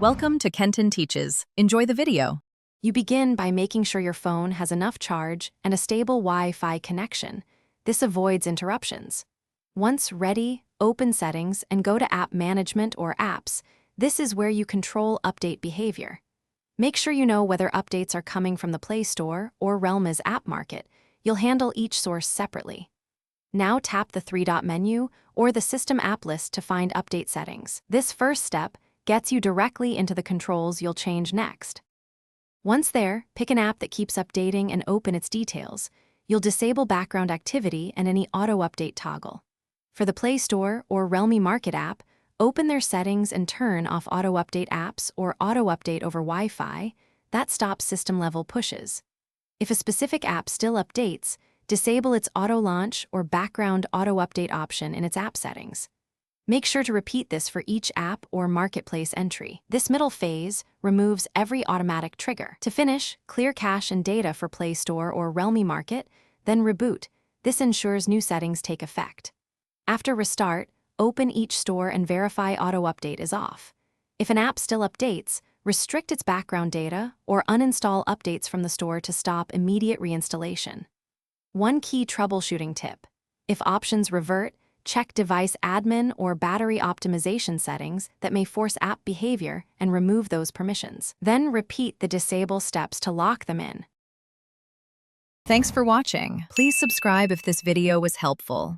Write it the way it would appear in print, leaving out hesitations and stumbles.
Welcome to Kenton Teaches. Enjoy the video. You begin by making sure your phone has enough charge and a stable Wi-Fi connection. This avoids interruptions. Once ready, open Settings and go to App Management or Apps. This is where you control update behavior. Make sure you know whether updates are coming from the Play Store or Realme's App Market. You'll handle each source separately. Now tap the three-dot menu or the System App List to find update settings. This first step gets you directly into the controls you'll change next. Once there, pick an app that keeps updating and open its details. You'll disable background activity and any auto-update toggle. For the Play Store or Realme Market app, open their settings and turn off auto-update apps or auto-update over Wi-Fi. That stops system-level pushes. If a specific app still updates, disable its auto-launch or background auto-update option in its app settings. Make sure to repeat this for each app or marketplace entry. This middle phase removes every automatic trigger. To finish, clear cache and data for Play Store or Realme Market, then reboot. This ensures new settings take effect. After restart, open each store and verify auto-update is off. If an app still updates, restrict its background data or uninstall updates from the store to stop immediate reinstallation. One key troubleshooting tip: if options revert, check device admin or battery optimization settings that may force app behavior and remove those permissions. Then repeat the disable steps to lock them in. Thanks for watching. Please subscribe if this video was helpful.